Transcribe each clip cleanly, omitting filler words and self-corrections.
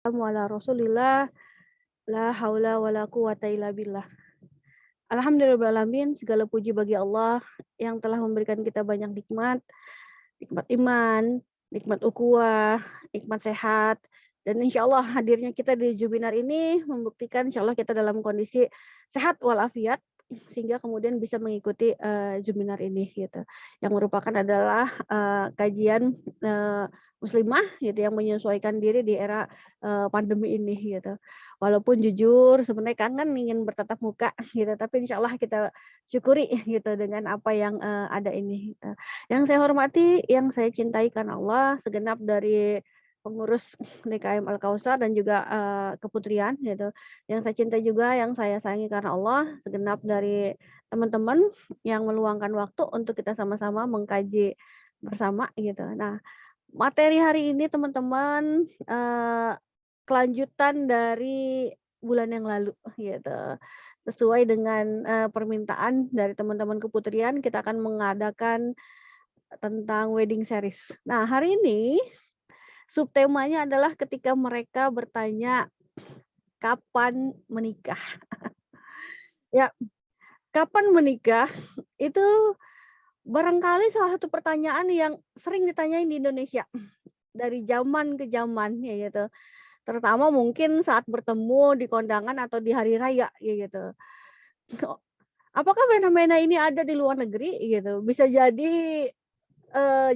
Ala Rasulillah, la haula wala quwata illa billah. Alhamdulillahirobbilalamin, segala puji bagi Allah yang telah memberikan kita banyak nikmat, nikmat iman, nikmat ukhuwah, nikmat sehat, dan insya Allah hadirnya kita di Jubinar ini membuktikan insya Allah kita dalam kondisi sehat walafiat sehingga kemudian bisa mengikuti Jubinar ini gitu. Yang merupakan adalah kajian muslimah gitu yang menyesuaikan diri di era pandemi ini gitu. Walaupun jujur sebenarnya kangen ingin bertatap muka gitu, tapi insya Allah kita syukuri gitu dengan apa yang ada ini. Gitu. Yang saya hormati, yang saya cintai karena Allah, segenap dari pengurus DKM Al-Kautsar dan juga keputrian gitu. Yang saya cintai juga, yang saya sayangi karena Allah, segenap dari teman-teman yang meluangkan waktu untuk kita sama-sama mengkaji bersama gitu. Nah, materi hari ini teman-teman kelanjutan dari bulan yang lalu gitu. Sesuai dengan permintaan dari teman-teman keputrian, kita akan mengadakan tentang wedding series. Nah, hari ini subtemanya adalah ketika mereka bertanya kapan menikah. Ya, kapan menikah itu barangkali salah satu pertanyaan yang sering ditanyain di Indonesia dari zaman ke zaman ya gitu. Terutama mungkin saat bertemu di kondangan atau di hari raya ya gitu. Apakah fenomena ini ada di luar negeri gitu? Bisa jadi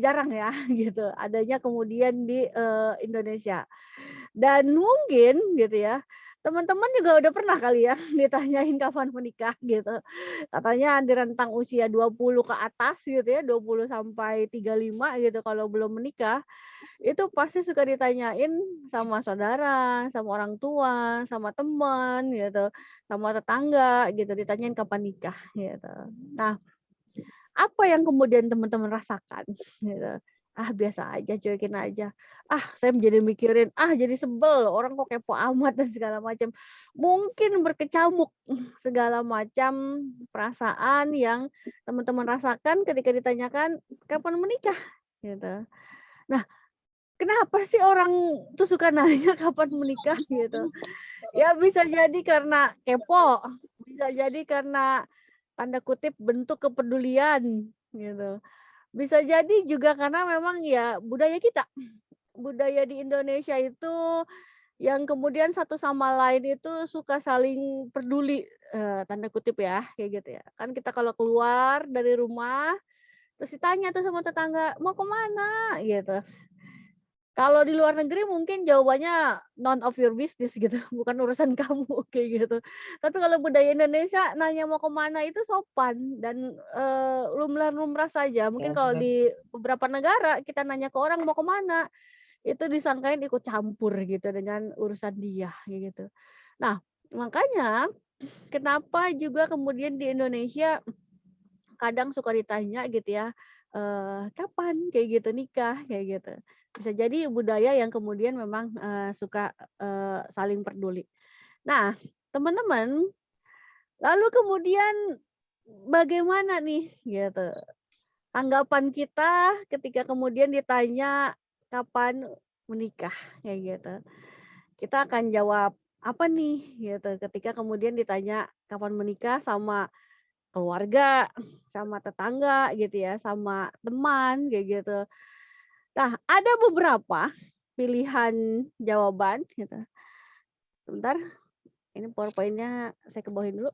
jarang ya gitu, adanya kemudian di Indonesia. Dan mungkin gitu ya, teman-teman juga udah pernah kali ya ditanyain kapan menikah gitu. Katanya di rentang usia 20 ke atas gitu ya, 20 sampai 35 gitu kalau belum menikah, itu pasti suka ditanyain sama saudara, sama orang tua, sama teman gitu, sama tetangga gitu, ditanyain kapan nikah gitu. Nah, apa yang kemudian teman-teman rasakan gitu? Ah, biasa aja, cuekin aja. Ah, saya jadi mikirin, ah jadi sebel, orang kok kepo amat dan segala macam. Mungkin berkecamuk segala macam perasaan yang teman-teman rasakan ketika ditanyakan kapan menikah gitu. Nah, kenapa sih orang tuh suka nanya kapan menikah gitu? Ya bisa jadi karena kepo, bisa jadi karena tanda kutip bentuk kepedulian gitu. Bisa jadi juga karena memang ya budaya kita, budaya di Indonesia itu yang kemudian satu sama lain itu suka saling peduli, tanda kutip ya, kayak gitu ya. Kan kita kalau keluar dari rumah, terus ditanya tuh sama tetangga, "Mau ke mana?" Gitu. Kalau di luar negeri mungkin jawabannya none of your business gitu, bukan urusan kamu kayak gitu. Tapi kalau budaya Indonesia nanya mau ke mana itu sopan dan, lumrah-lumrah saja. Mungkin kalau di beberapa negara kita nanya ke orang mau ke mana, itu disangkain ikut campur gitu dengan urusan dia kayak gitu. Nah, makanya kenapa juga kemudian di Indonesia kadang suka ditanya gitu ya, "Kapan?" Kayak gitu, "nikah?" Kayak gitu. Bisa jadi budaya yang kemudian memang, suka, saling peduli. Nah, teman-teman, lalu kemudian bagaimana nih gitu, tanggapan kita ketika kemudian ditanya kapan menikah, kayak gitu. Kita akan jawab apa nih gitu ketika kemudian ditanya kapan menikah sama keluarga, sama tetangga gitu ya, sama teman kayak gitu. Nah, ada beberapa pilihan jawaban gitu. Sebentar, ini PowerPoint-nya saya ke bawahin dulu.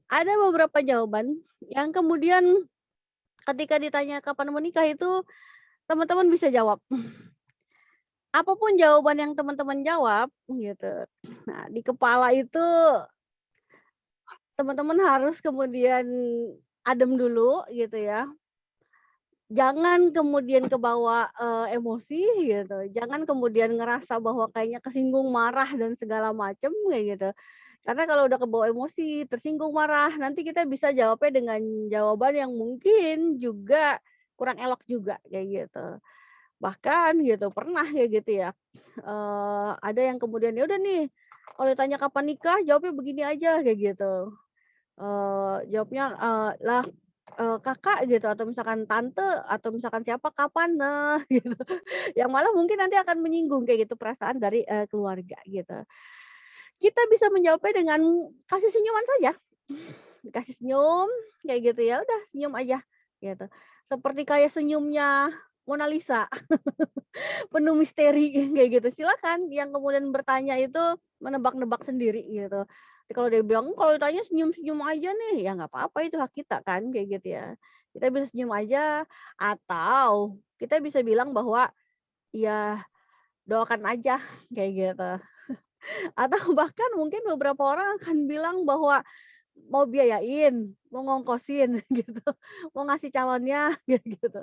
Ada beberapa jawaban yang kemudian ketika ditanya kapan menikah itu teman-teman bisa jawab. Apapun jawaban yang teman-teman jawab gitu. Nah, di kepala itu teman-teman harus kemudian adem dulu gitu ya. Jangan kemudian kebawa, emosi gitu, jangan kemudian ngerasa bahwa kayaknya kesinggung, marah, dan segala macem kayak gitu. Karena kalau udah kebawa emosi, tersinggung, marah, nanti kita bisa jawabnya dengan jawaban yang mungkin juga kurang elok juga kayak gitu. Bahkan gitu, pernah kayak gitu ya, ada yang kemudian, "Ya udah nih, kalau ditanya kapan nikah, jawabnya begini aja," kayak gitu. Jawabnya, "Lah kakak gitu atau misalkan tante atau misalkan siapa, "Kapan, Nah?" Gitu. Yang malah mungkin nanti akan menyinggung kayak gitu perasaan dari, keluarga gitu. Kita bisa menjawabnya dengan kasih senyuman saja. Dikasih senyum kayak gitu, ya udah senyum aja gitu. Seperti kayak senyumnya Mona Lisa, penuh misteri kayak gitu. Silakan yang kemudian bertanya itu menebak-nebak sendiri gitu. Kalau dia bilang, "Kalau ditanya senyum-senyum aja nih," ya nggak apa-apa itu hak kita kan kayak gitu ya. Kita bisa senyum aja atau kita bisa bilang bahwa, ya doakan aja kayak gitu. Atau bahkan mungkin beberapa orang akan bilang bahwa mau biayain, mau ngongkosin gitu, mau ngasih calonnya kayak gitu.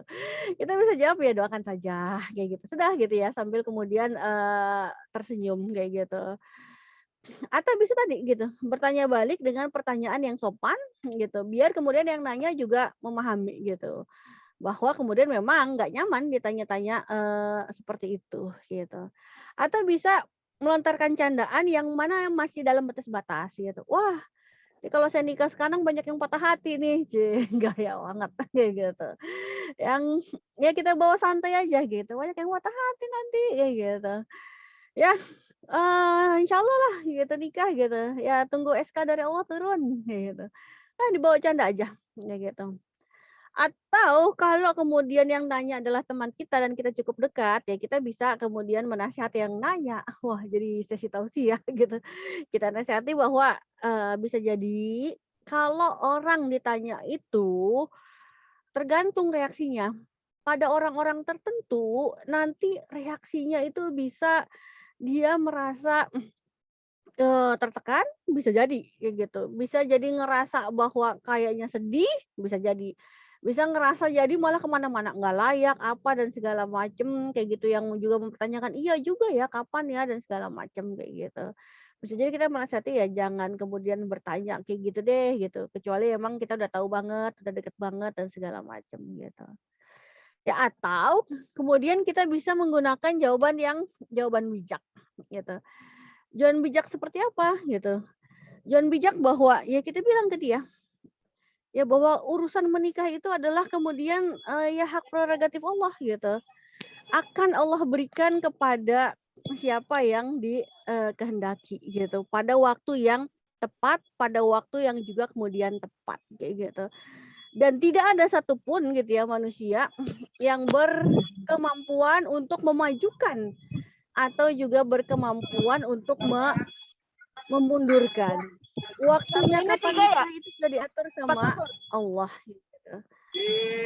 Kita bisa jawab ya doakan saja kayak gitu. Sudah gitu ya sambil kemudian, tersenyum kayak gitu. Atau bisa tadi gitu, bertanya balik dengan pertanyaan yang sopan gitu, biar kemudian yang nanya juga memahami gitu. Bahwa kemudian memang nggak nyaman ditanya-tanya, seperti itu gitu. Atau bisa melontarkan candaan yang mana masih dalam batas-batas gitu. "Wah, ini kalau saya nikah sekarang banyak yang patah hati nih." Cie, gaya banget kayak gitu. Yang ya kita bawa santai aja gitu, "Banyak yang patah hati nanti," kayak gitu. Ya, insyaallah lah gitu nikah gitu, ya tunggu SK dari Allah turun kayak gitu. Ah, dibawa canda aja kayak gitu. Atau kalau kemudian yang nanya adalah teman kita dan kita cukup dekat, ya kita bisa kemudian menasihati yang nanya. Wah, jadi sesi tausiah gitu. Kita nasihati bahwa, bisa jadi kalau orang ditanya itu tergantung reaksinya. Pada orang-orang tertentu nanti reaksinya itu bisa dia merasa, tertekan, bisa jadi kayak gitu. Bisa jadi ngerasa bahwa kayaknya sedih, bisa jadi. Bisa ngerasa jadi malah kemana mana nggak layak, apa dan segala macem, kayak gitu, yang juga mempertanyakan, "Iya juga ya, kapan ya?" Dan segala macem, kayak gitu. Bisa jadi kita menasihati ya jangan kemudian bertanya kayak gitu deh, gitu. Kecuali emang kita udah tahu banget, udah deket banget dan segala macem, gitu. Ya atau kemudian kita bisa menggunakan jawaban bijak, gitu. Jawaban bijak seperti apa, gitu. Jawaban bijak bahwa ya kita bilang ke dia, ya bahwa urusan menikah itu adalah kemudian, ya hak prerogatif Allah gitu. Akan Allah berikan kepada siapa yang kehendaki gitu, pada waktu yang tepat, pada waktu yang juga kemudian tepat, kayak gitu. Dan tidak ada satupun gitu ya manusia yang berkemampuan untuk memajukan atau juga berkemampuan untuk memundurkan. Waktunya Ini kapan 3 ya? nikah itu sudah diatur sama Allah gitu.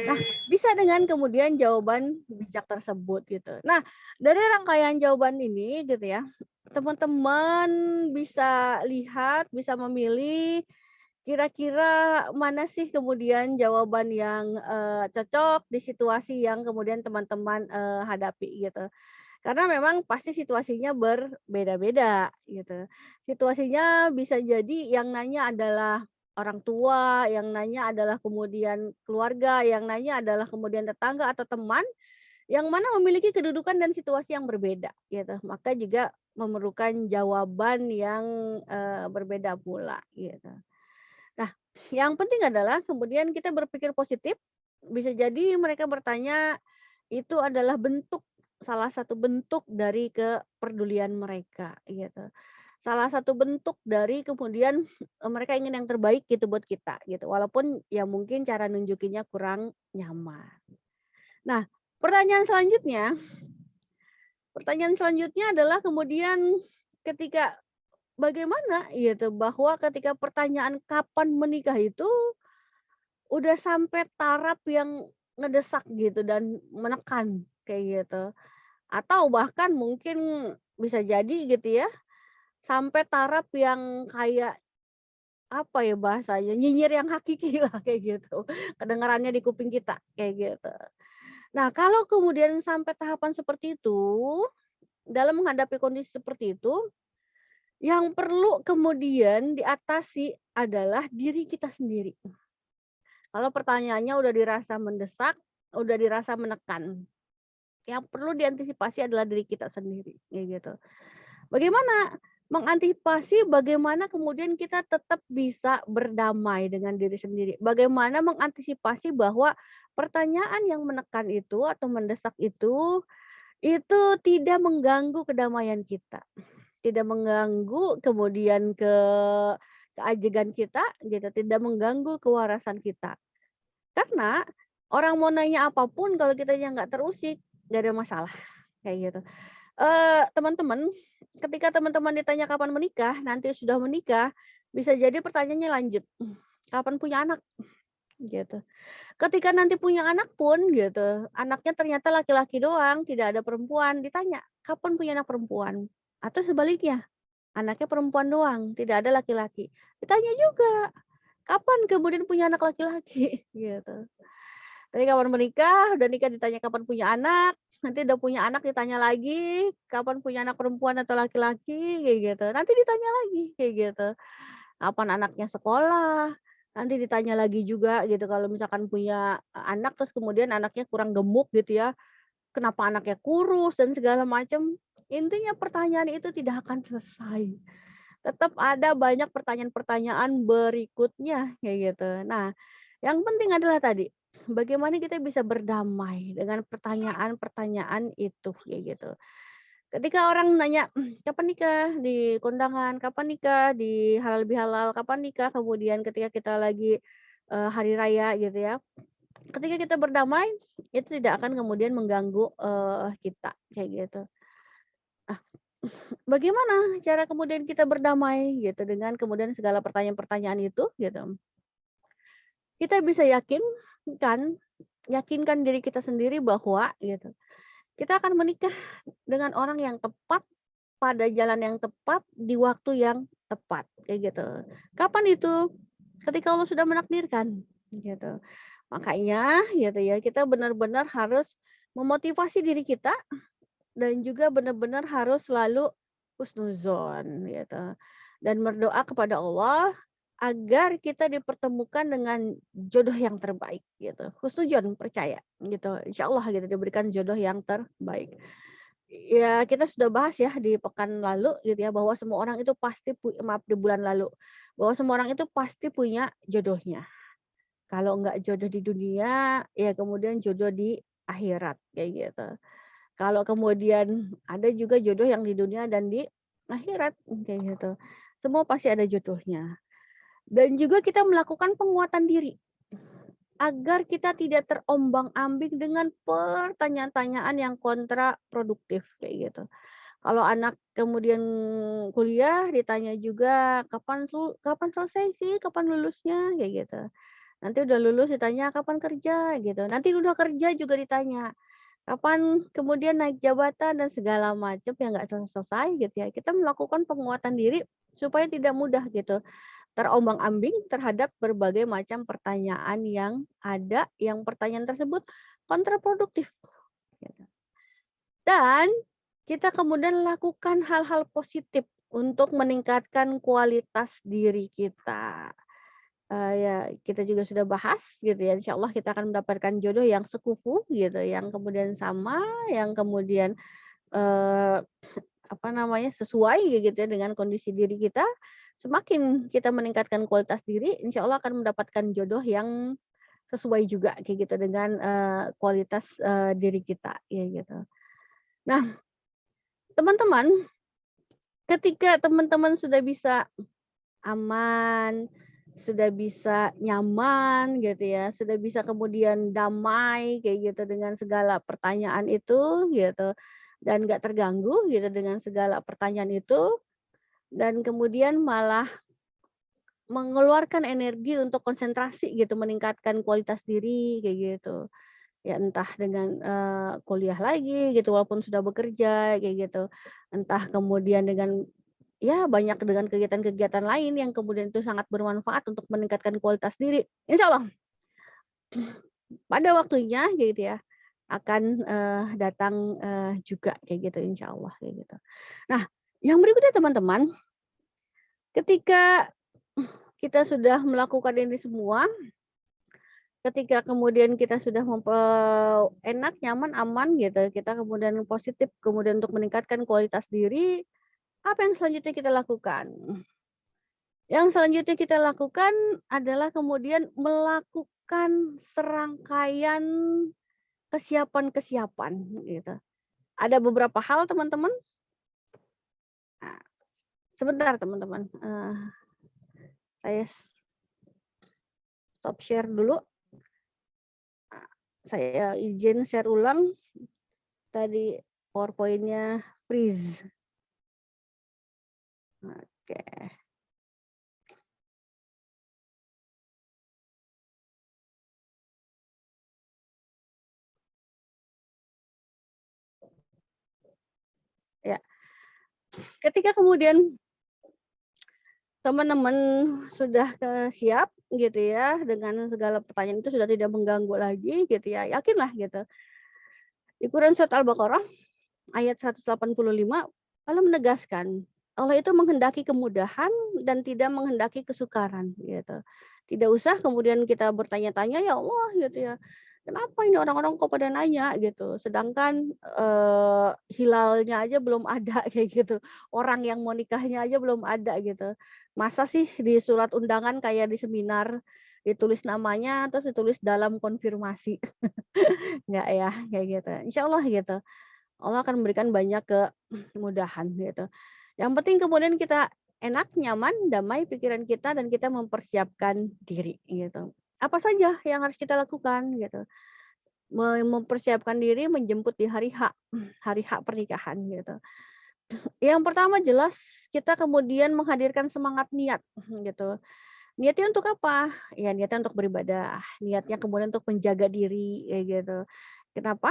Nah, bisa dengan kemudian jawaban bijak tersebut gitu. Nah, dari rangkaian jawaban ini gitu ya, teman-teman bisa lihat, bisa memilih kira-kira mana sih kemudian jawaban yang, cocok di situasi yang kemudian teman-teman, hadapi gitu. Karena memang pasti situasinya berbeda-beda gitu. Situasinya bisa jadi yang nanya adalah orang tua, yang nanya adalah kemudian keluarga, yang nanya adalah kemudian tetangga atau teman, yang mana memiliki kedudukan dan situasi yang berbeda gitu. Maka juga memerlukan jawaban yang, berbeda pula gitu. Nah, yang penting adalah kemudian kita berpikir positif, bisa jadi mereka bertanya itu adalah salah satu bentuk dari kepedulian mereka gitu. Salah satu bentuk dari kemudian, mereka ingin yang terbaik gitu buat kita gitu, walaupun ya mungkin cara nunjukinnya kurang nyaman. Nah, pertanyaan selanjutnya pertanyaan selanjutnya adalah kemudian ketika bagaimana gitu, bahwa ketika pertanyaan kapan menikah itu udah sampai taraf yang ngedesak gitu dan menekan, kayak gitu. Atau bahkan mungkin bisa jadi gitu ya, sampai taraf yang kayak, apa ya bahasanya, nyinyir yang hakiki lah kayak gitu, kedengarannya di kuping kita, kayak gitu. Nah, kalau kemudian sampai tahapan seperti itu, dalam menghadapi kondisi seperti itu, yang perlu kemudian diatasi adalah diri kita sendiri. Kalau pertanyaannya udah dirasa mendesak, udah dirasa menekan, yang perlu diantisipasi adalah diri kita sendiri, kayak gitu. Bagaimana? mengantisipasi bagaimana kemudian kita tetap bisa berdamai dengan diri sendiri. Bagaimana mengantisipasi bahwa pertanyaan yang menekan itu atau mendesak itu tidak mengganggu kedamaian kita, tidak mengganggu kemudian keajegan kita gitu, tidak mengganggu kewarasan kita. Karena orang mau nanya apapun kalau kitanya nggak terusik, nggak ada masalah, kayak gitu. Teman-teman, ketika teman-teman ditanya kapan menikah, nanti sudah menikah, bisa jadi pertanyaannya lanjut, "Kapan punya anak?" Gitu. Ketika nanti punya anak pun gitu, anaknya ternyata laki-laki doang, tidak ada perempuan, ditanya, "Kapan punya anak perempuan?" Atau sebaliknya, anaknya perempuan doang, tidak ada laki-laki. Ditanya juga, "Kapan kemudian punya anak laki-laki?" Gitu. Tadi kapan menikah, udah nikah ditanya kapan punya anak, nanti udah punya anak ditanya lagi, kapan punya anak perempuan atau laki-laki, kayak gitu. Nanti ditanya lagi, kayak gitu. Kapan anaknya sekolah, nanti ditanya lagi juga gitu kalau misalkan punya anak terus kemudian anaknya kurang gemuk gitu ya, kenapa anaknya kurus dan segala macam. Intinya pertanyaan itu tidak akan selesai. Tetap ada banyak pertanyaan-pertanyaan berikutnya kayak gitu. Nah, yang penting adalah tadi, bagaimana kita bisa berdamai dengan pertanyaan-pertanyaan itu kayak gitu. Ketika orang nanya, "Kapan nikah?" Di kondangan, "Kapan nikah?" Di halal bihalal, "Kapan nikah?" Kemudian ketika kita lagi, hari raya gitu ya. Ketika kita berdamai, itu tidak akan kemudian mengganggu, kita kayak gitu. Nah, bagaimana cara kemudian kita berdamai gitu dengan kemudian segala pertanyaan-pertanyaan itu gitu. Kita bisa yakinkan diri kita sendiri bahwa gitu, kita akan menikah dengan orang yang tepat, pada jalan yang tepat, di waktu yang tepat, kayak gitu. Kapan itu? Ketika Allah sudah menakdirkan, gitu. Makanya gitu ya, kita benar-benar harus memotivasi diri kita dan juga benar-benar harus selalu husnuzon gitu. Dan berdoa kepada Allah agar kita dipertemukan dengan jodoh yang terbaik gitu. Husnuzon, percaya gitu. Insya Allah gitu diberikan jodoh yang terbaik. Ya kita sudah bahas ya di pekan lalu gitu ya bahwa semua orang itu pasti maaf di bulan lalu, bahwa semua orang itu pasti punya jodohnya. Kalau enggak jodoh di dunia, ya kemudian jodoh di akhirat kayak gitu. Kalau kemudian ada juga jodoh yang di dunia dan di akhirat, kayak gitu. Semua pasti ada jodohnya. Dan juga kita melakukan penguatan diri, agar kita tidak terombang-ambing dengan pertanyaan-tanyaan yang kontraproduktif, kayak gitu. Kalau anak kemudian kuliah ditanya juga, "Kapan selesai sih? Kapan lulusnya?" Kayak gitu. Nanti udah lulus ditanya, "Kapan kerja?" Gitu. Nanti udah kerja juga ditanya, kapan kemudian naik jabatan dan segala macam yang nggak selesai-selesai gitu ya. Kita melakukan penguatan diri supaya tidak mudah gitu terombang-ambing terhadap berbagai macam pertanyaan yang ada, yang pertanyaan tersebut kontraproduktif gitu. Dan kita kemudian lakukan hal-hal positif untuk meningkatkan kualitas diri kita. Ya kita juga sudah bahas gitu ya, insya Allah kita akan mendapatkan jodoh yang sekufu gitu, yang kemudian sama, yang kemudian, eee, apa namanya, sesuai gitu ya dengan kondisi diri kita. Semakin kita meningkatkan kualitas diri, insya Allah akan mendapatkan jodoh yang sesuai juga kayak gitu dengan, kualitas, diri kita, ya gitu. Nah, teman-teman, ketika teman-teman sudah bisa aman, sudah bisa nyaman gitu ya, sudah bisa kemudian damai kayak gitu dengan segala pertanyaan itu gitu, dan nggak terganggu gitu dengan segala pertanyaan itu, dan kemudian malah mengeluarkan energi untuk konsentrasi gitu, meningkatkan kualitas diri kayak gitu. Ya entah dengan, kuliah lagi gitu walaupun sudah bekerja kayak gitu, entah kemudian dengan ya banyak dengan kegiatan-kegiatan lain yang kemudian itu sangat bermanfaat untuk meningkatkan kualitas diri. Insya Allah pada waktunya gitu ya, akan, datang, juga kayak gitu insya Allah kayak gitu. Nah, yang berikutnya teman-teman, ketika kita sudah melakukan ini semua, ketika kemudian kita sudah enak, nyaman, aman gitu, kita kemudian positif, kemudian untuk meningkatkan kualitas diri, Apa yang selanjutnya kita lakukan? Yang selanjutnya kita lakukan adalah kemudian melakukan serangkaian kesiapan-kesiapan gitu. Ada beberapa hal teman-teman. Nah, sebentar teman-teman. Saya stop share dulu. Saya izin share ulang. Tadi PowerPoint-nya freeze. Oke. Ya. Ketika kemudian teman-teman sudah siap gitu ya, dengan segala pertanyaan itu sudah tidak mengganggu lagi gitu ya, yakinlah gitu. Di Quran surat Al-Baqarah ayat 185 Allah menegaskan, Allah itu menghendaki kemudahan dan tidak menghendaki kesukaran gitu. Tidak usah kemudian kita bertanya-tanya, ya Allah gitu ya, kenapa ini orang-orang kok pada nanya gitu, sedangkan hilalnya aja belum ada kayak gitu, orang yang mau nikahnya aja belum ada gitu. Masa sih di surat undangan kayak di seminar ditulis namanya terus ditulis dalam konfirmasi. Enggak ya kayak gitu. Insya Allah gitu. Allah akan memberikan banyak kemudahan gitu. Yang penting kemudian kita enak, nyaman, damai pikiran kita dan kita mempersiapkan diri gitu. Apa saja yang harus kita lakukan gitu. Mempersiapkan diri menjemput di hari H pernikahan gitu. Yang pertama jelas kita kemudian menghadirkan semangat niat gitu. Niatnya untuk apa? Ya niatnya untuk beribadah, niatnya kemudian untuk menjaga diri kayak gitu. Kenapa?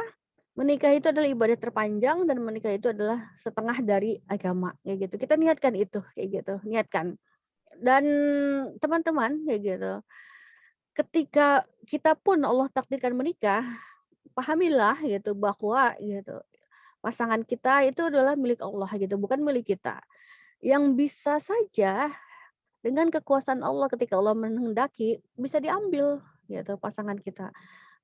Menikah itu adalah ibadah terpanjang dan menikah itu adalah setengah dari agama kayak gitu. Kita niatkan itu kayak gitu, niatkan. Dan teman-teman kayak gitu. Ketika kita pun Allah takdirkan menikah, pahamilah gitu bahwa gitu pasangan kita itu adalah milik Allah gitu, bukan milik kita. Yang bisa saja dengan kekuasaan Allah ketika Allah menghendaki bisa diambil gitu pasangan kita.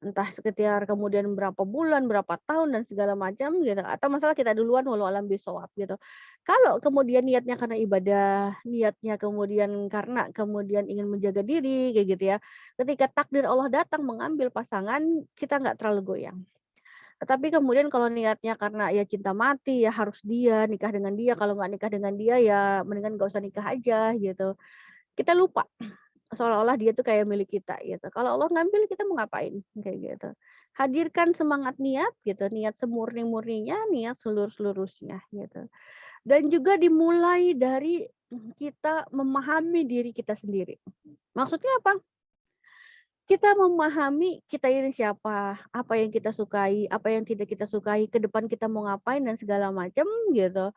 Entah sekitar kemudian berapa bulan, berapa tahun dan segala macam gitu, atau masalah kita duluan walau alam bisawab gitu. Kalau kemudian niatnya karena ibadah, niatnya kemudian karena kemudian ingin menjaga diri kayak gitu ya. Ketika takdir Allah datang mengambil pasangan, kita nggak terlalu goyang. Tetapi kemudian kalau niatnya karena ya cinta mati, ya harus dia, nikah dengan dia, kalau nggak nikah dengan dia ya mendingan nggak usah nikah aja gitu. Kita lupa seolah-olah dia tuh kayak milik kita gitu. Kalau Allah ngambil kita mau ngapain? Kayak gitu. Hadirkan semangat niat gitu, niat semurni-murninya, niat seluruh-seluruhnya gitu. Dan juga dimulai dari kita memahami diri kita sendiri. Maksudnya apa? Kita memahami kita ini siapa, apa yang kita sukai, apa yang tidak kita sukai, ke depan kita mau ngapain dan segala macam gitu.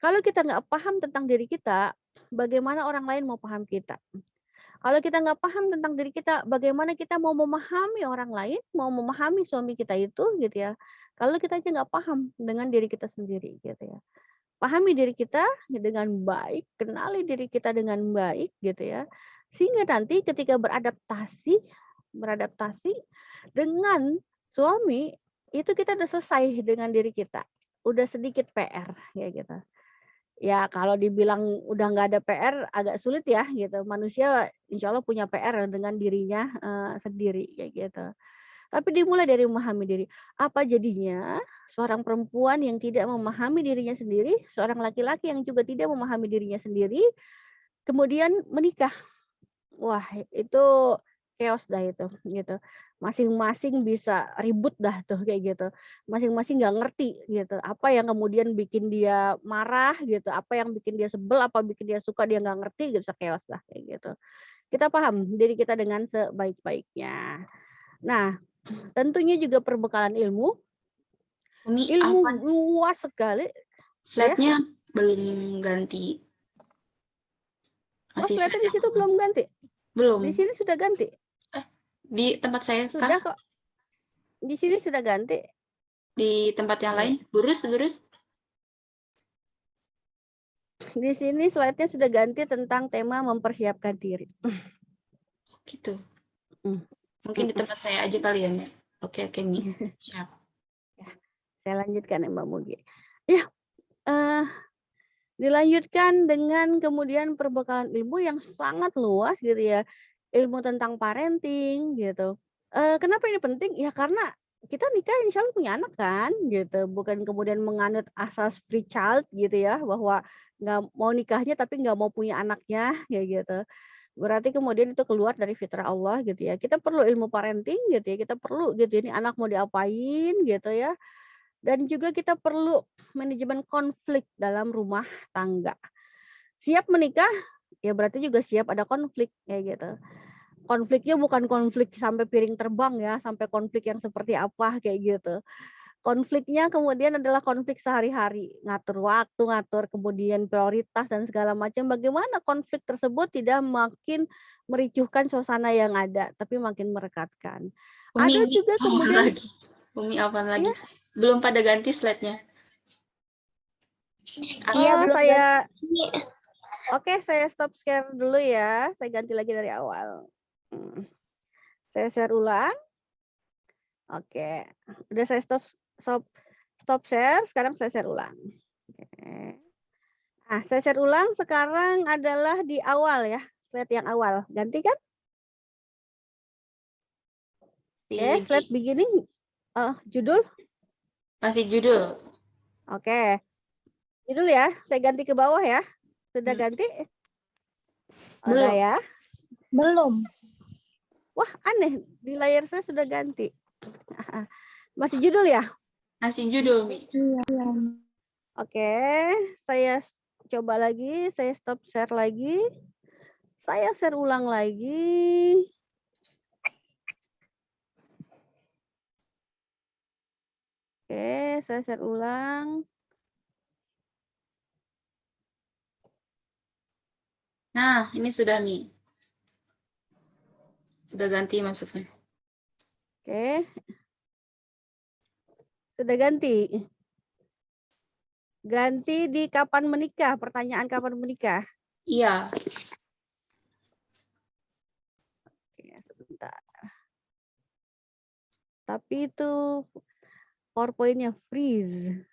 Kalau kita nggak paham tentang diri kita, bagaimana orang lain mau paham kita? Kalau kita nggak paham tentang diri kita, bagaimana kita mau memahami orang lain, mau memahami suami kita itu gitu ya. Kalau kita aja nggak paham dengan diri kita sendiri gitu ya. Pahami diri kita dengan baik, kenali diri kita dengan baik gitu ya. Sehingga nanti ketika beradaptasi dengan suami, itu kita udah selesai dengan diri kita. Udah sedikit PR kayak gitu. Ya kalau dibilang udah nggak ada PR agak sulit ya gitu. Manusia insya Allah punya PR dengan dirinya, sendiri kayak gitu. Tapi dimulai dari memahami diri. Apa jadinya seorang perempuan yang tidak memahami dirinya sendiri, seorang laki-laki yang juga tidak memahami dirinya sendiri, kemudian menikah. Wah itu chaos dah itu, gitu. Masing-masing bisa ribut dah tuh kayak gitu. Masing-masing nggak ngerti gitu, apa yang kemudian bikin dia marah gitu, apa yang bikin dia sebel, apa bikin dia suka, dia nggak ngerti, bisa chaos lah kayak gitu. Kita paham diri kita dengan sebaik-baiknya. Nah, tentunya juga perbekalan ilmu, Umi, ilmu apa luas sekali ya. slide-nya belum ganti? Oh, Masih slide slide di yang situ lama? belum ganti? Di Belum. sini sudah ganti? Di tempat saya kah? Sudah kok, di sini sudah ganti. Di tempat yang lain? Nih, Burus? di sini slide-nya sudah ganti tentang tema mempersiapkan diri. Gitu. Mmm, Mungkin di mhm. tempat saya aja kali ya, Mbak. Oke, Mi. Siap. Ya, saya lanjutkan ya Mbak Mugi. Ya, eee Dilanjutkan dengan kemudian perbekalan ilmu yang sangat luas gitu ya, ilmu tentang parenting gitu. Kenapa ini penting? Ya karena kita nikah insya Allah punya anak kan gitu, bukan kemudian menganut asas free child gitu ya, bahwa nggak mau nikahnya tapi nggak mau punya anaknya, kayak gitu. Berarti kemudian itu keluar dari fitrah Allah gitu ya. Kita perlu ilmu parenting gitu ya, kita perlu gitu, ini anak mau diapain gitu ya, dan juga kita perlu manajemen konflik dalam rumah tangga. Siap menikah, ya berarti juga siap ada konflik, kayak gitu. Konfliknya bukan konflik sampai piring terbang ya, sampai konflik yang seperti apa, kayak gitu. Konfliknya kemudian adalah konflik sehari-hari, ngatur waktu, ngatur kemudian prioritas dan segala macam. Bagaimana konflik tersebut tidak makin mericuhkan suasana yang ada, tapi makin merekatkan. Umi, Ada juga apa kemudian lagi? Umi, apa lagi? ya, Belum pada ganti slide-nya. Iya, belum saya ganti. oke, saya stop share dulu ya. Saya ganti lagi dari awal. Saya share ulang. Oke, udah saya stop share. Sekarang saya share ulang. Oke. Nah, saya share ulang. Sekarang adalah di awal ya, slide yang awal. Ganti kan? Oke, slide beginning. Judul. Masih judul. Oke, judul ya. Saya ganti ke bawah ya. Sudah ganti? Udah Belum. ya. Belum. Wah, aneh. Di layar saya sudah ganti. Masih judul ya? Masih judul, Mi. Iya. Oke, saya coba lagi, saya stop share lagi. Saya share ulang lagi. Oke, saya share ulang. Nah, ini sudah, Mi. Sudah ganti maksudnya. Oke. Sudah ganti. Ganti di kapan menikah, pertanyaan kapan menikah. Iya. Oke, sebentar. Tapi itu PowerPoint-nya freeze.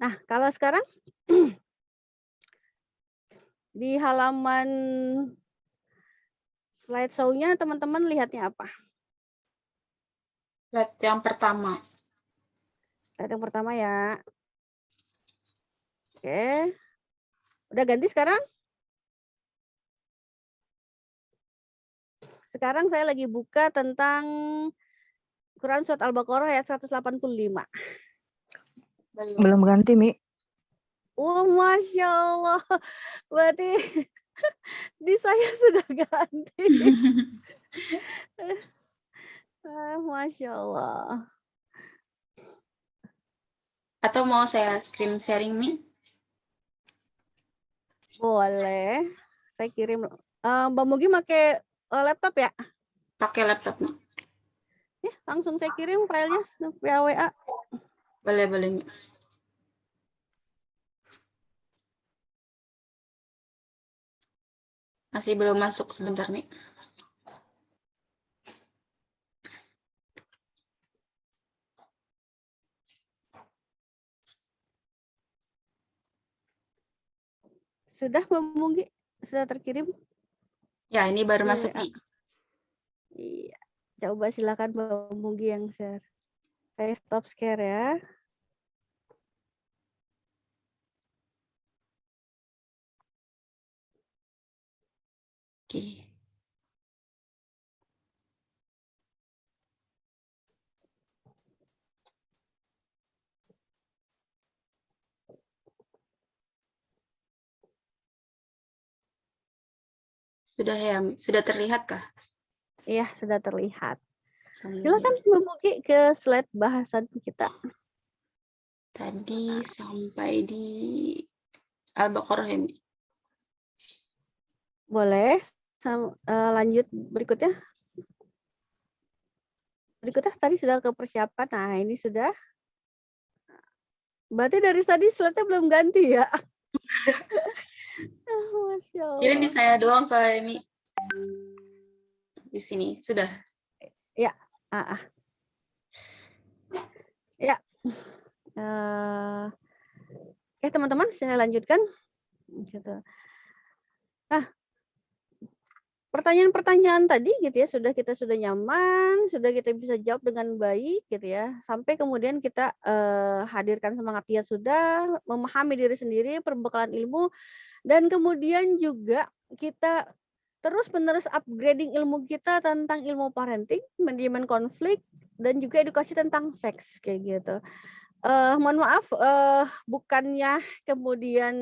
Nah, kalau sekarang di halaman slide show-nya teman-teman lihatnya apa? Slide yang pertama. Slide yang pertama ya. Oke. Udah ganti sekarang? Sekarang saya lagi buka tentang Quran Surat Al-Baqarah ayat 185. Belum ganti, Mi. Oh, Masya Allah. Berarti di saya sudah ganti. Masya Allah. Atau mau saya screen sharing, Mi? Boleh. Saya kirim. Mbak Mugi pakai laptop ya? Pakai laptop, Mi. Ya, langsung saya kirim filenya via WA. Boleh, boleh, Mi. Masih belum masuk sebentar, Mi. Sudah Mbak Mugi? Sudah terkirim? Ya, ini baru Di masuk, WA. Mi. Iya. Coba silakan Mbak Mugi yang share. Saya stop share ya. Oke. Sudah ya, Mi? Sudah terlihatkah? Iya, sudah terlihat. Silakan Mbak Mugi ke slide bahasan kita. Tadi sampai di Al-Baqarah, ya, Mi? Boleh. Lanjut berikutnya. Berikutnya tadi sudah ke persiapan. Nah, ini sudah. Berarti dari tadi slide-nya belum ganti ya? Masya Kira di Allah. saya doang kalau ini. Di sini sudah. Ya. Ya. Oke, teman-teman, saya lanjutkan. Gitu. Nah, pertanyaan-pertanyaan tadi gitu ya, kita sudah nyaman, sudah kita bisa jawab dengan baik gitu ya. Sampai kemudian kita hadirkan semangat dia sudah, memahami diri sendiri, perbekalan ilmu, dan kemudian juga kita terus-menerus upgrading ilmu kita tentang ilmu parenting, manajemen konflik, dan juga edukasi tentang seks kayak gitu. Mohon maaf, bukannya kemudian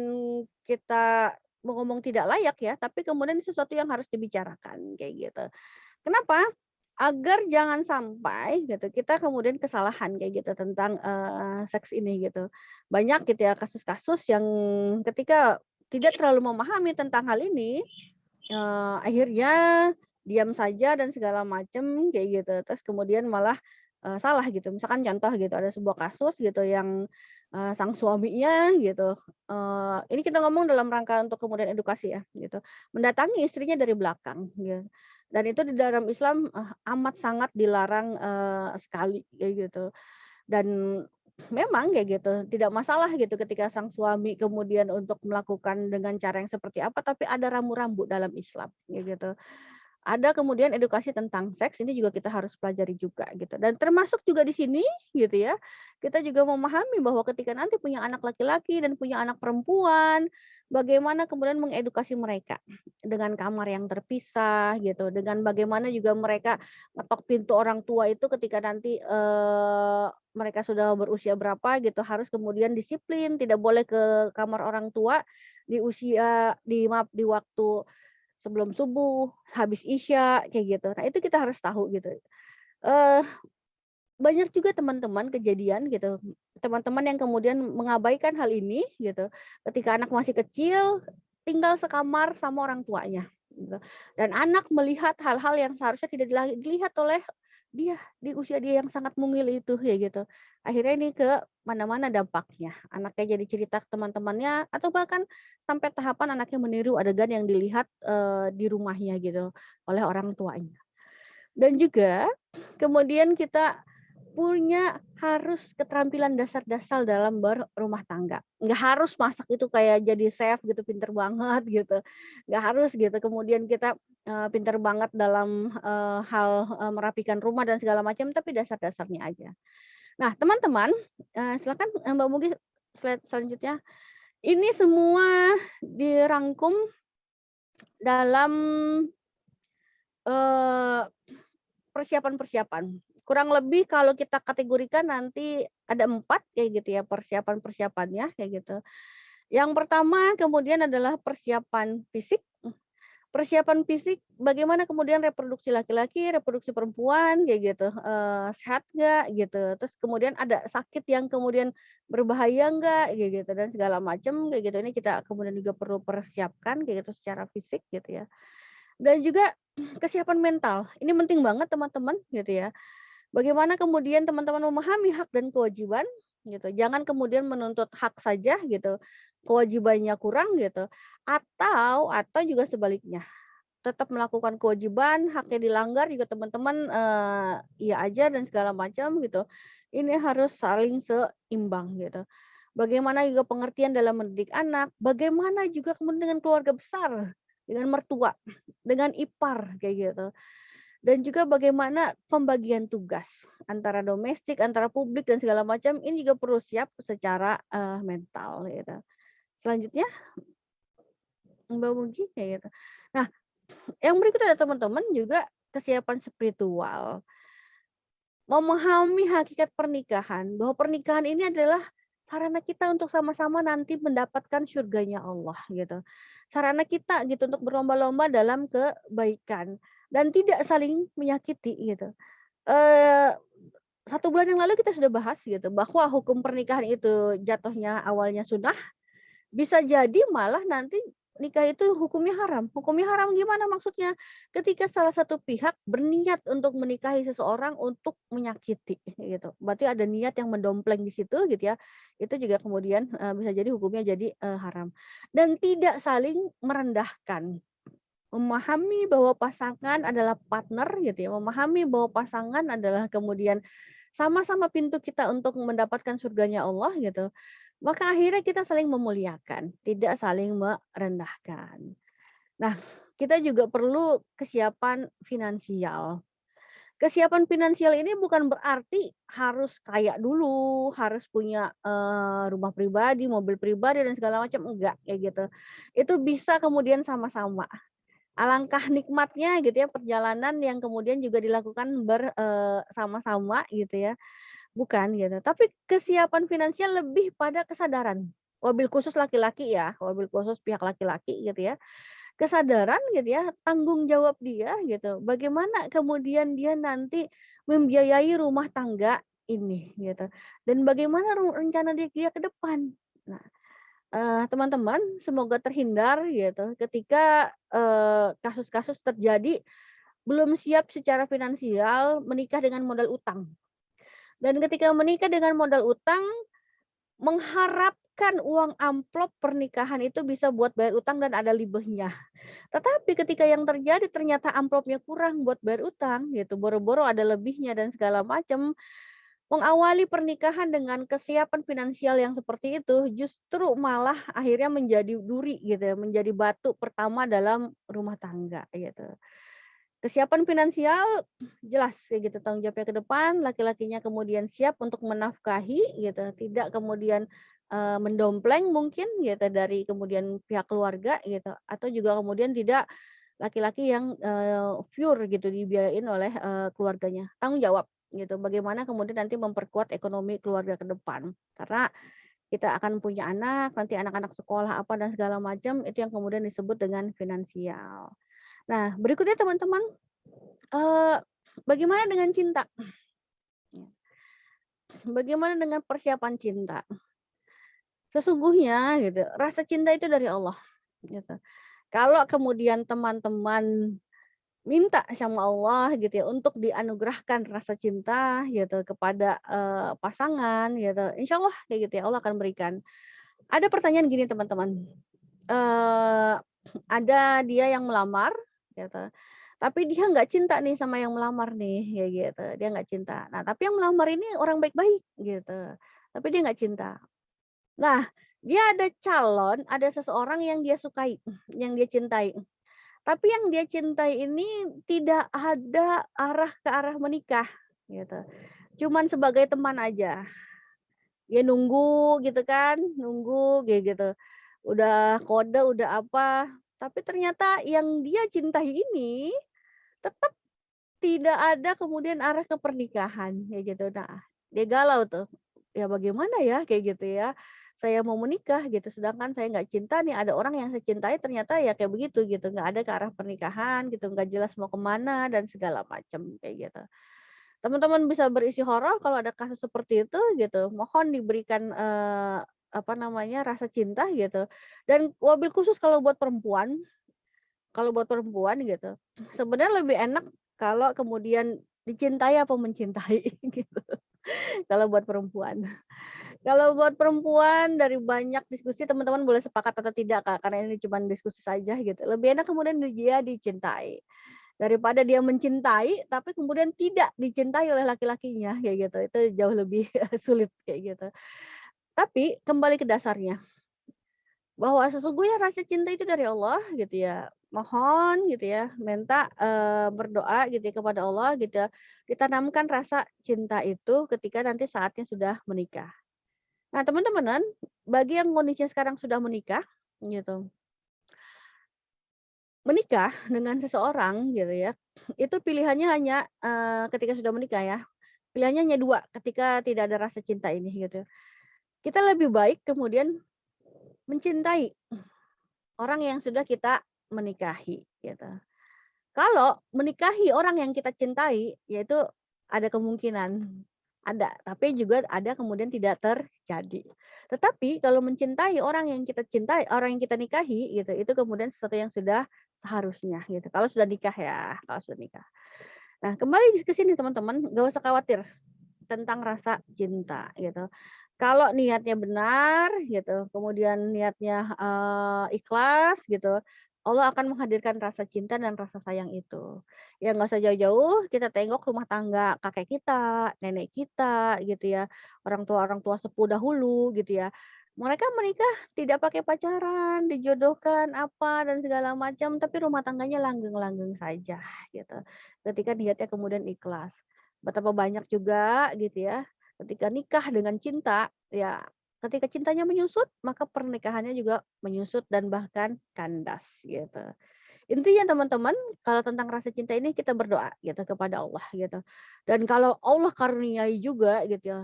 kita ngomong tidak layak ya, tapi kemudian sesuatu yang harus dibicarakan kayak gitu. Kenapa? Agar jangan sampai gitu kita kemudian kesalahan kayak gitu tentang seks ini gitu. Banyak gitu ya kasus-kasus yang ketika tidak terlalu memahami tentang hal ini, akhirnya diam saja dan segala macam kayak gitu. Terus kemudian malah salah gitu. Misalkan contoh gitu ada sebuah kasus gitu yang sang suaminya gitu, ini kita ngomong dalam rangka untuk kemudian edukasi ya gitu, mendatangi istrinya dari belakang gitu. Dan itu di dalam Islam amat sangat dilarang sekali kayak gitu. Dan memang kayak gitu, tidak masalah gitu ketika sang suami kemudian untuk melakukan dengan cara yang seperti apa, tapi ada rambu-rambu dalam Islam kayak gitu. Ada kemudian edukasi tentang seks, ini juga kita harus pelajari juga gitu. Dan termasuk juga di sini gitu ya, kita juga memahami bahwa ketika nanti punya anak laki-laki dan punya anak perempuan, bagaimana kemudian mengedukasi mereka dengan kamar yang terpisah gitu, dengan bagaimana juga mereka ngetok pintu orang tua itu ketika nanti mereka sudah berusia berapa gitu, harus kemudian disiplin, tidak boleh ke kamar orang tua di usia di waktu sebelum subuh, habis isya, kayak gitu. Nah, itu kita harus tahu gitu. Eh, Banyak juga teman-teman kejadian gitu, teman-teman yang kemudian mengabaikan hal ini gitu. Ketika anak masih kecil, tinggal sekamar sama orang tuanya. Gitu. Dan anak melihat hal-hal yang seharusnya tidak dilihat oleh dia di usia dia yang sangat mungil itu ya gitu. Akhirnya ini ke mana-mana dampaknya. Anaknya jadi cerita ke teman-temannya atau bahkan sampai tahapan anaknya meniru adegan yang dilihat di rumahnya gitu oleh orang tuanya. Dan juga kemudian kita punya harus keterampilan dasar-dasar dalam berumah tangga. Nggak harus masak itu kayak jadi chef gitu, pinter banget gitu. Nggak harus gitu. Kemudian kita pinter banget dalam hal merapikan rumah dan segala macam, tapi dasar-dasarnya aja. Nah, teman-teman, silakan Mbak Mugi slide selanjutnya. Ini semua dirangkum dalam eh, persiapan-persiapan. Kurang lebih kalau kita kategorikan nanti ada 4 kayak gitu ya persiapan-persiapannya kayak gitu. Yang pertama kemudian adalah persiapan fisik. Persiapan fisik bagaimana kemudian reproduksi laki-laki, reproduksi perempuan kayak gitu, sehat nggak gitu. Terus kemudian ada sakit yang kemudian berbahaya nggak kayak gitu dan segala macam kayak gitu. Ini kita kemudian juga perlu persiapkan kayak gitu secara fisik gitu ya. Dan juga kesiapan mental. Ini penting banget teman-teman gitu ya. Bagaimana kemudian teman-teman memahami hak dan kewajiban gitu. Jangan kemudian menuntut hak saja gitu, kewajibannya kurang gitu. Atau juga sebaliknya. Tetap melakukan kewajiban, haknya dilanggar juga teman-teman iya aja dan segala macam gitu. Ini harus saling seimbang gitu. Bagaimana juga pengertian dalam mendidik anak, bagaimana juga kemudian dengan keluarga besar, dengan mertua, dengan ipar kayak gitu. Dan juga bagaimana pembagian tugas antara domestik, antara publik dan segala macam ini juga perlu siap secara mental gitu. Selanjutnya Mbak Mugi kayak gitu. Nah, yang berikutnya teman-teman juga kesiapan spiritual. Memahami hakikat pernikahan, bahwa pernikahan ini adalah sarana kita untuk sama-sama nanti mendapatkan surganya Allah gitu. Sarana kita gitu untuk berlomba-lomba dalam kebaikan dan tidak saling menyakiti gitu. Eh 1 bulan yang lalu kita sudah bahas gitu bahwa hukum pernikahan itu jatuhnya awalnya sunnah, bisa jadi malah nanti nikah itu hukumnya haram. Hukumnya haram gimana maksudnya? Ketika salah satu pihak berniat untuk menikahi seseorang untuk menyakiti gitu. Berarti ada niat yang mendompleng di situ gitu ya. Itu juga kemudian bisa jadi hukumnya jadi haram. Dan tidak saling merendahkan. Memahami bahwa pasangan adalah partner gitu ya. Memahami bahwa pasangan adalah kemudian sama-sama pintu kita untuk mendapatkan surganya Allah gitu. Maka akhirnya kita saling memuliakan, tidak saling merendahkan. Nah, kita juga perlu kesiapan finansial. Kesiapan finansial ini bukan berarti harus kaya dulu, harus punya rumah pribadi, mobil pribadi dan segala macam, enggak kayak gitu. Itu bisa kemudian sama-sama. Alangkah nikmatnya gitu ya perjalanan yang kemudian juga dilakukan bersama-sama gitu ya. Bukan gitu, tapi kesiapan finansial lebih pada kesadaran. Wabil khusus laki-laki ya, wabil khusus pihak laki-laki gitu ya. Kesadaran gitu ya, tanggung jawab dia gitu. Bagaimana kemudian dia nanti membiayai rumah tangga ini gitu. Dan bagaimana rencana dia ke depan. Nah, teman-teman semoga terhindar gitu ketika kasus-kasus terjadi belum siap secara finansial menikah dengan modal utang. Dan ketika menikah dengan modal utang, mengharapkan uang amplop pernikahan itu bisa buat bayar utang dan ada libahnya. Tetapi ketika yang terjadi ternyata amplopnya kurang buat bayar utang gitu, boro-boro ada lebihnya dan segala macam. Mengawali pernikahan dengan kesiapan finansial yang seperti itu justru malah akhirnya menjadi duri gitu ya, menjadi batu pertama dalam rumah tangga gitu. Kesiapan finansial jelas kayak gitu tanggung jawabnya ke depan, laki-lakinya kemudian siap untuk menafkahi gitu, tidak kemudian mendompleng mungkin gitu dari kemudian pihak keluarga gitu, atau juga kemudian tidak laki-laki yang pure gitu dibiayain oleh keluarganya. Tanggung jawab gitu, bagaimana kemudian nanti memperkuat ekonomi keluarga ke depan. Karena kita akan punya anak, nanti anak-anak sekolah apa dan segala macam itu yang kemudian disebut dengan finansial. Nah, berikutnya teman-teman, eee, bagaimana dengan cinta? Bagaimana dengan persiapan cinta? Sesungguhnya gitu, rasa cinta itu dari Allah, gitu. Kalau kemudian teman-teman minta sama Allah gitu ya, untuk dianugerahkan rasa cinta gitu kepada, pasangan gitu, insya Allah kayak gitu ya, Allah akan berikan. Ada pertanyaan gini teman-teman, eee, ada dia yang melamar gitu. Tapi dia nggak cinta nih sama yang melamar nih, kayak gitu. Dia nggak cinta. Nah, tapi yang melamar ini orang baik-baik gitu. Tapi dia nggak cinta. Nah, dia ada calon, ada seseorang yang dia sukai, yang dia cintai. Tapi yang dia cintai ini tidak ada arah ke arah menikah gitu. Cuman sebagai teman aja. Dia nunggu gitu kan, nunggu kayak gitu. Udah kode, udah apa, tapi ternyata yang dia cintai ini tetap tidak ada kemudian arah ke pernikahan, kayak gitu. Nah, dia galau tuh, ya bagaimana ya kayak gitu ya, saya mau menikah gitu, sedangkan saya nggak cinta nih, ada orang yang saya cintai ternyata ya kayak begitu gitu, nggak ada ke arah pernikahan gitu, nggak jelas mau kemana dan segala macam, kayak gitu. Teman-teman bisa beristikharah kalau ada kasus seperti itu gitu, mohon diberikan, apa namanya, rasa cinta gitu. Dan wabil khusus kalau buat perempuan gitu, sebenarnya lebih enak kalau kemudian dicintai apa mencintai gitu, kalau buat perempuan. Kalau buat perempuan dari banyak diskusi teman-teman boleh sepakat atau tidak Kak, karena ini cuma diskusi saja gitu. Lebih enak kemudian dia dicintai, daripada dia mencintai tapi kemudian tidak dicintai oleh laki-lakinya kayak gitu, itu jauh lebih sulit kayak gitu. Tapi kembali ke dasarnya, bahwa sesungguhnya rasa cinta itu dari Allah gitu ya. Mohon gitu ya, minta, berdoa gitu ya kepada Allah gitu ya, ditanamkan rasa cinta itu ketika nanti saatnya sudah menikah. Nah teman-teman, bagi yang kondisinya sekarang sudah menikah gitu, menikah dengan seseorang gitu ya, itu pilihannya hanya, ketika sudah menikah ya, pilihannya hanya 2 ketika tidak ada rasa cinta ini gitu. Kita lebih baik kemudian mencintai orang yang sudah kita menikahi gitu. Kalau menikahi orang yang kita cintai, yaitu ada kemungkinan, ada, tapi juga ada kemudian tidak terjadi. Tetapi kalau mencintai orang yang kita cintai, orang yang kita nikahi gitu, itu kemudian sesuatu yang sudah seharusnya gitu. Kalau sudah nikah ya, kalau sudah nikah. Nah, kembali ke sini teman-teman, nggak usah khawatir tentang rasa cinta gitu. Kalau niatnya benar gitu, kemudian niatnya ikhlas gitu, Allah akan menghadirkan rasa cinta dan rasa sayang itu. Ya nggak usah jauh-jauh, kita tengok rumah tangga kakek kita, nenek kita gitu ya, orang tua sepuh dahulu gitu ya. Mereka menikah tidak pakai pacaran, dijodohkan apa dan segala macam, tapi rumah tangganya langgeng-langgeng saja gitu. Ketika niatnya kemudian ikhlas. Betapa banyak juga gitu ya, ketika nikah dengan cinta, ya ketika cintanya menyusut, maka pernikahannya juga menyusut dan bahkan kandas gitu. Intinya teman-teman, kalau tentang rasa cinta ini kita berdoa gitu kepada Allah gitu. Dan kalau Allah karuniai juga gitu ya,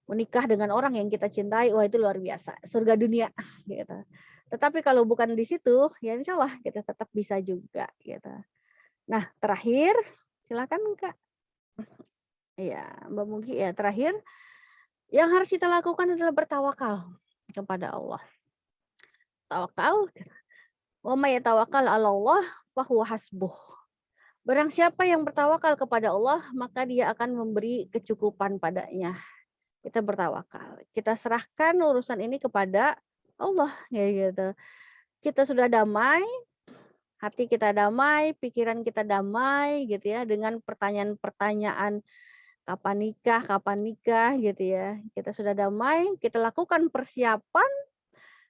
menikah dengan orang yang kita cintai, wah itu luar biasa, surga dunia gitu. Tetapi kalau bukan di situ, ya insya Allah kita tetap bisa juga gitu. Nah terakhir, silakan Kak. Iya, Mbak Mugi ya terakhir, yang harus kita lakukan adalah bertawakal kepada Allah. Tawakal, wa may yatawakkal 'ala Allah fa huwa hasbuh. Barang siapa yang bertawakal kepada Allah, maka dia akan memberi kecukupan padanya. Kita bertawakal. Kita serahkan urusan ini kepada Allah, ya gitu. Kita sudah damai, hati kita damai, pikiran kita damai gitu ya dengan pertanyaan-pertanyaan kapan nikah gitu ya. Kita sudah damai, kita lakukan persiapan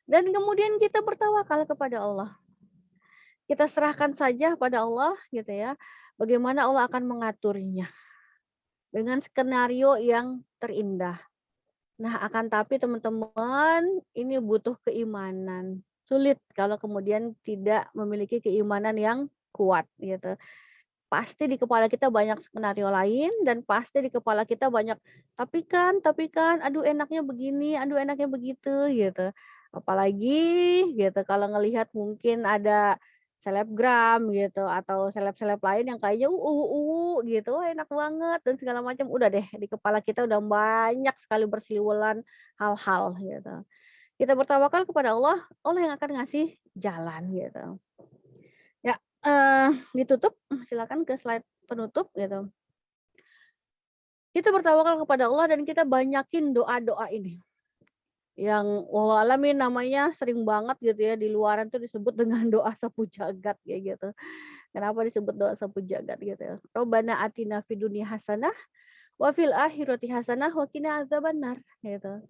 dan kemudian kita bertawakal kepada Allah. Kita serahkan saja pada Allah gitu ya. Bagaimana Allah akan mengaturnya dengan skenario yang terindah. Nah, akan tapi teman-teman, ini butuh keimanan. Sulit kalau kemudian tidak memiliki keimanan yang kuat gitu. Pasti di kepala kita banyak skenario lain dan pasti di kepala kita banyak tapi kan, aduh enaknya begini, aduh enaknya begitu gitu. Apalagi gitu kalau ngelihat mungkin ada selebgram gitu atau seleb-seleb lain yang kayaknya gitu, wah enak banget dan segala macam. Udah deh di kepala kita udah banyak sekali berseliweran hal-hal gitu. Kita bertawakal kepada Allah, Allah yang akan ngasih jalan gitu. Ya, ditutup, silakan ke slide penutup gitu. Kita bertawakal kepada Allah dan kita banyakin doa-doa ini. Yang wallahu alam ini namanya sering banget gitu ya, di luaran tuh disebut dengan doa sapu jagat kayak gitu. Kenapa disebut doa sapu jagat gitu ya? Robbana atina fid dunya hasanah wa fil akhirati hasanah wa qina azabannar gitu.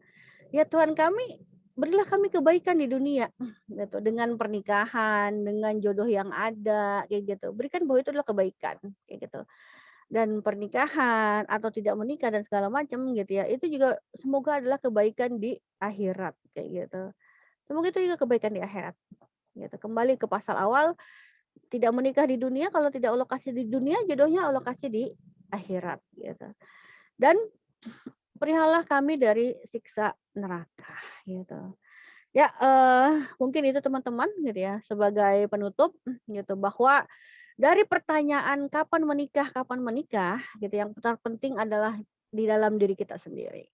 Ya Tuhan kami, berilah kami kebaikan di dunia gitu, dengan pernikahan, dengan jodoh yang ada kayak gitu. Berikan bahwa itu adalah kebaikan kayak gitu. Dan pernikahan atau tidak menikah dan segala macam gitu ya, itu juga semoga adalah kebaikan di akhirat kayak gitu. Semoga itu juga kebaikan di akhirat gitu. Kembali ke pasal awal, tidak menikah di dunia, kalau tidak Allah kasih di dunia, jodohnya Allah kasih di akhirat gitu. Dan berilah kami dari siksa neraka gitu. Ya, mungkin itu teman-teman gitu ya, sebagai penutup gitu, bahwa dari pertanyaan kapan menikah gitu, yang terpenting adalah di dalam diri kita sendiri.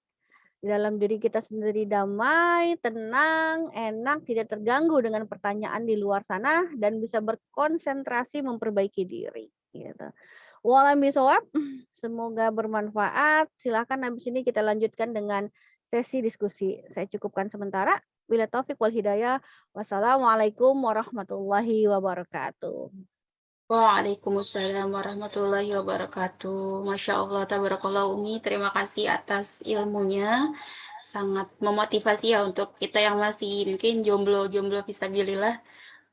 Di dalam diri kita sendiri damai, tenang, enak, tidak terganggu dengan pertanyaan di luar sana dan bisa berkonsentrasi memperbaiki diri gitu. Wallahualam bishawab, semoga bermanfaat. Silakan habis ini kita lanjutkan dengan sesi diskusi. Saya cukupkan sementara. Bila taufik wal hidayah. Wassalamualaikum warahmatullahi wabarakatuh. Waalaikumsalam warahmatullahi wabarakatuh. Masya Allah, tabarakallah Umi. Terima kasih atas ilmunya. Sangat memotivasi ya untuk kita yang masih mungkin jomblo-jomblo fisabilillah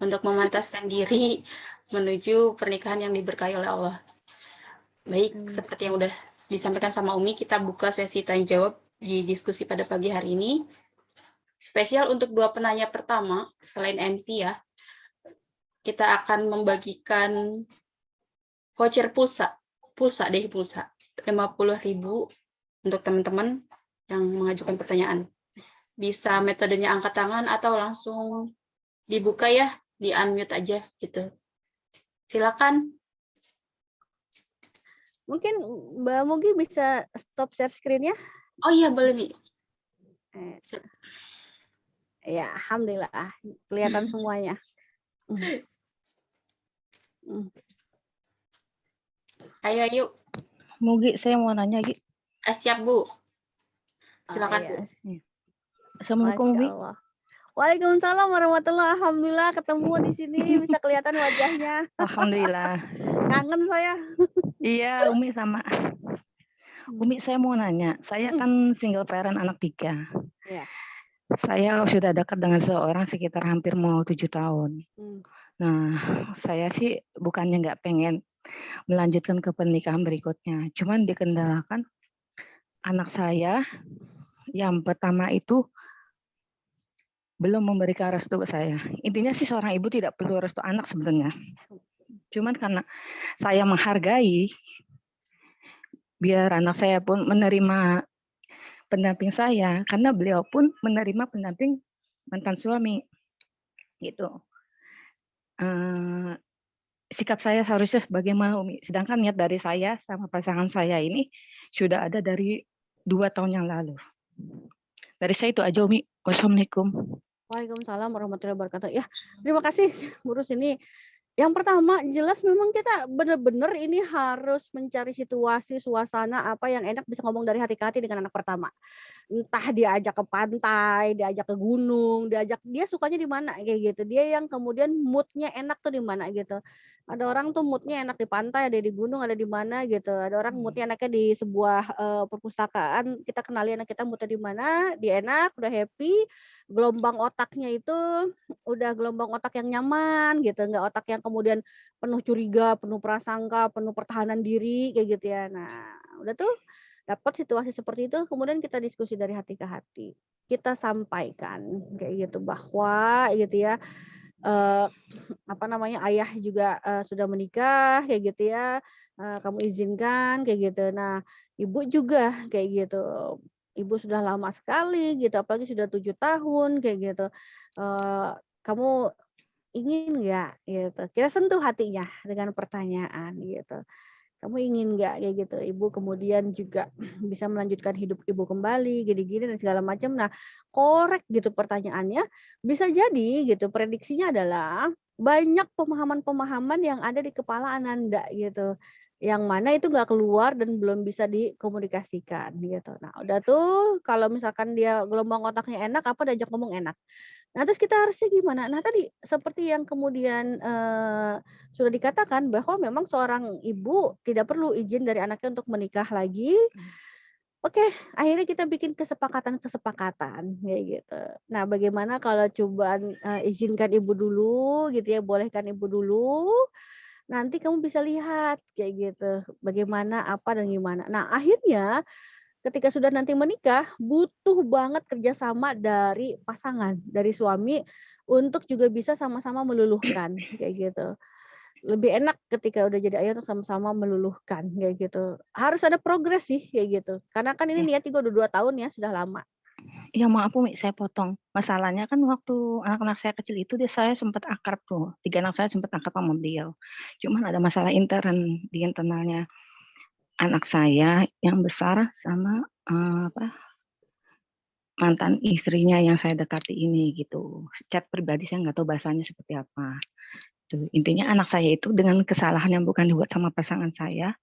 untuk memantaskan diri menuju pernikahan yang diberkahi oleh Allah. Baik, seperti yang udah disampaikan sama Umi, kita buka sesi tanya jawab di diskusi pada pagi hari ini. Spesial untuk dua penanya pertama, selain MC ya, kita akan membagikan voucher pulsa 50.000 untuk teman-teman yang mengajukan pertanyaan. Bisa metodenya angkat tangan atau langsung dibuka ya, di unmute aja gitu. Silakan. Mungkin Mbak Mugi bisa stop share screen-nya. Oh iya, boleh, Mi. Sip. Ya, alhamdulillah kelihatan semuanya. Hmm. Ayo. Mugi, saya mau nanya, Gi. Siap, Bu. Ah, Silakan, Bu. iya. Assalamualaikum, Masya Umi. Allah. Waalaikumsalam warahmatullahi. Alhamdulillah ketemu di sini, bisa kelihatan wajahnya. Alhamdulillah. Kangen saya. Iya, Umi sama. Umi, saya mau nanya. Saya kan single parent anak 3. Iya. Saya sudah dekat dengan seorang sekitar hampir mau 7 tahun. Nah, saya sih bukannya nggak pengen melanjutkan ke pernikahan berikutnya. Cuman dikendalakan anak saya yang pertama itu belum memberikan restu ke saya. Intinya sih seorang ibu tidak perlu restu anak sebenarnya. Cuman karena saya menghargai, biar anak saya pun menerima pendamping saya, karena beliau pun menerima pendamping mantan suami, gitu. Sikap saya harusnya bagaimana, Umi? Sedangkan niat dari saya sama pasangan saya ini sudah ada dari 2 tahun yang lalu. Dari saya itu aja, Umi. Wassalamualaikum. Waalaikumsalam warahmatullahi wabarakatuh. Ya, terima kasih Bu Rus ini. Yang pertama, jelas memang kita benar-benar ini harus mencari situasi, suasana apa yang enak bisa ngomong dari hati ke hati dengan anak pertama. Entah diajak ke pantai, diajak ke gunung, dia sukanya di mana kayak gitu. Dia yang kemudian mood-nya enak tuh di mana gitu. Ada orang tuh mood-nya enak di pantai, ada di gunung, ada di mana gitu. Ada orang mood-nya enaknya di sebuah perpustakaan. Kita kenali anak kita mood-nya di mana, dia enak, udah happy. Gelombang otaknya itu udah gelombang otak yang nyaman gitu, nggak otak yang kemudian penuh curiga, penuh prasangka, penuh pertahanan diri kayak gitu ya. Nah, udah tuh dapat situasi seperti itu, kemudian kita diskusi dari hati ke hati. Kita sampaikan kayak gitu bahwa gitu ya, ayah juga sudah menikah kayak gitu ya, kamu izinkan kayak gitu. Nah, ibu juga kayak gitu. Ibu sudah lama sekali gitu, apalagi sudah 7 tahun kayak gitu. Kamu ingin nggak gitu? Kita sentuh hatinya dengan pertanyaan gitu. Kamu ingin nggak kayak gitu? Ibu kemudian juga bisa melanjutkan hidup ibu kembali, gini-gini dan segala macam. Nah, korek gitu pertanyaannya. Bisa jadi gitu, prediksinya adalah banyak pemahaman-pemahaman yang ada di kepala Ananda gitu. Yang mana itu nggak keluar dan belum bisa dikomunikasikan gitu. Nah, udah tuh kalau misalkan dia gelombang otaknya enak, apa diajak ngomong enak. Nah, terus kita harusnya gimana? Nah, tadi seperti yang kemudian sudah dikatakan bahwa memang seorang ibu tidak perlu izin dari anaknya untuk menikah lagi. Oke, akhirnya kita bikin kesepakatan-kesepakatan kayak gitu. Nah, bagaimana kalau cobaan izinkan ibu dulu gitu ya, bolehkan ibu dulu. Nanti kamu bisa lihat kayak gitu, bagaimana, apa dan gimana. Nah, akhirnya ketika sudah nanti menikah, butuh banget kerjasama dari pasangan, dari suami untuk juga bisa sama-sama meluluhkan kayak gitu. Lebih enak ketika udah jadi ayah untuk sama-sama meluluhkan kayak gitu. Harus ada progres sih kayak gitu. Karena kan ini niat juga udah 2 tahun ya, sudah lama. Ya maaf Umi, saya potong. Masalahnya kan waktu anak-anak saya kecil itu saya sempat akrab tuh. 3 anak saya sempat akrab sama beliau. Cuman ada masalah di internalnya anak saya yang besar sama mantan istrinya yang saya dekati ini gitu. Chat pribadi saya nggak tahu bahasanya seperti apa. Tuh, intinya anak saya itu dengan kesalahan yang bukan dibuat sama pasangan saya,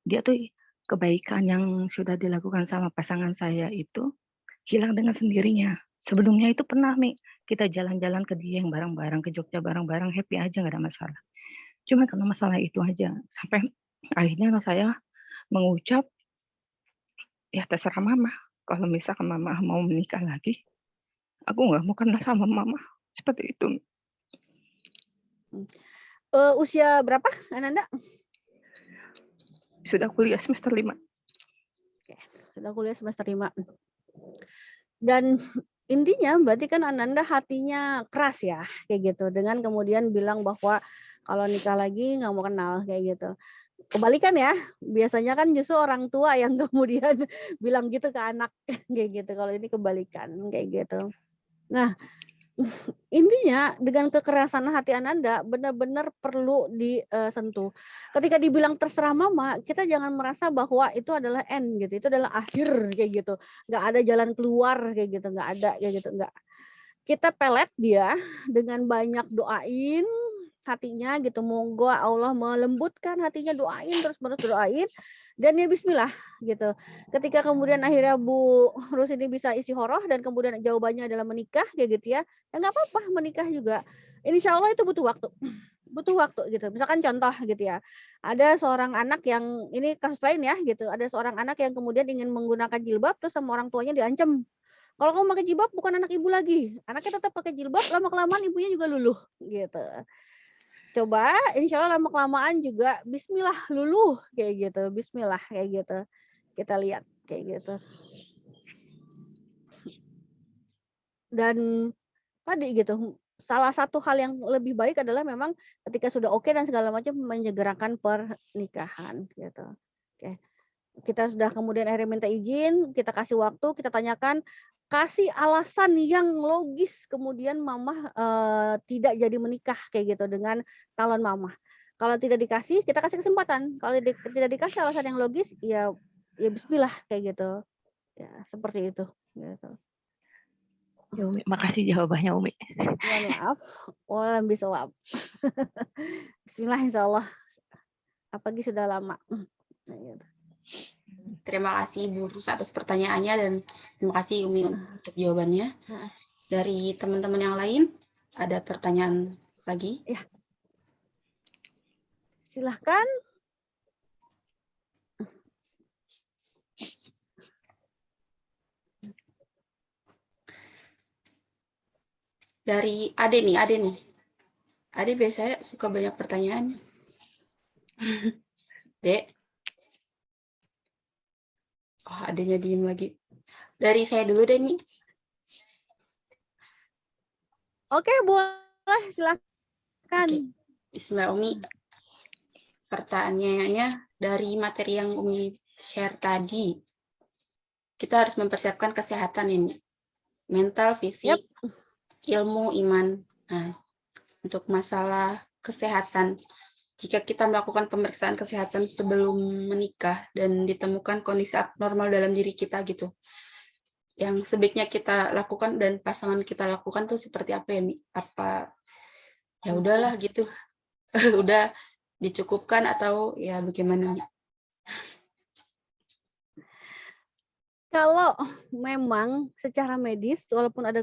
dia tuh kebaikan yang sudah dilakukan sama pasangan saya itu hilang dengan sendirinya. Sebelumnya itu pernah nih kita jalan-jalan ke dia yang bareng-bareng, ke Jogja bareng-bareng, happy aja nggak ada masalah. Cuma karena masalah itu aja sampai akhirnya anak saya mengucap, ya terserah mama. Kalau misalkan mama mau menikah lagi, aku nggak mau kenal sama mama. Seperti itu. Usia berapa Ananda? Sudah kuliah semester 5. Oke, sudah kuliah semester 5. Dan intinya berarti kan Ananda hatinya keras ya, kayak gitu. Dengan kemudian bilang bahwa kalau nikah lagi nggak mau kenal kayak gitu. Kebalikan ya, biasanya kan justru orang tua yang kemudian bilang gitu ke anak kayak gitu. Kalau ini kebalikan kayak gitu. Nah, Intinya dengan kekerasan hati Ananda benar-benar perlu disentuh. Ketika dibilang terserah mama, kita jangan merasa bahwa itu adalah end gitu, itu adalah akhir kayak gitu. Nggak ada jalan keluar kayak gitu, nggak ada kayak gitu, nggak. Kita pelet dia dengan banyak doain hatinya gitu, moga Allah melembutkan hatinya, doain terus-menerus doain, dan ya bismillah gitu. Ketika kemudian akhirnya Bu Rusini bisa istiqoroh dan kemudian jawabannya adalah menikah kayak gitu ya, ya nggak apa-apa menikah juga. Insya Allah itu butuh waktu. Butuh waktu gitu. Misalkan contoh gitu ya, ada seorang anak yang ini kasus lain ya gitu, ada seorang anak yang kemudian ingin menggunakan jilbab terus sama orang tuanya diancam. Kalau kamu pakai jilbab bukan anak ibu lagi, anaknya tetap pakai jilbab, lama-kelamaan ibunya juga luluh gitu. Coba insya Allah lama-kelamaan juga bismillah luluh kayak gitu, bismillah kayak gitu. Kita lihat kayak gitu. Dan tadi gitu, salah satu hal yang lebih baik adalah memang ketika sudah oke dan segala macam menyegerakan pernikahan gitu. Oke. Kita sudah kemudian akhirnya minta izin, kita kasih waktu, kita tanyakan, kasih alasan yang logis kemudian mama tidak jadi menikah kayak gitu dengan calon mama. Kalau tidak dikasih, kita kasih kesempatan. Kalau tidak dikasih alasan yang logis, ya bismillah kayak gitu. Ya, seperti itu gitu. Ya Umi, makasih jawabannya Umi. Mohon maaf, walau bisawab. Bismillah insyaallah. Apalagi sudah lama. Nah, gitu. Terima kasih Bu Rus atas pertanyaannya dan terima kasih Umi untuk jawabannya. Dari teman-teman yang lain, ada pertanyaan lagi? Ya. Silahkan. Dari Ade nih. Ade biasanya suka banyak pertanyaan. Dek. Oh, adanya diem lagi. Dari saya dulu deh, Mi. Oke, boleh silakan. Oke. Bismillah, Umi. Pertanyaannya dari materi yang Umi share tadi. Kita harus mempersiapkan kesehatan ini. Mental, fisik, ilmu, iman. Nah, untuk masalah kesehatan, jika kita melakukan pemeriksaan kesehatan sebelum menikah dan ditemukan kondisi abnormal dalam diri kita gitu, yang sebaiknya kita lakukan dan pasangan kita lakukan tuh seperti apa ya, Mi? Apa ya udahlah gitu, udah dicukupkan atau ya bagaimana, Mi? Kalau memang secara medis walaupun ada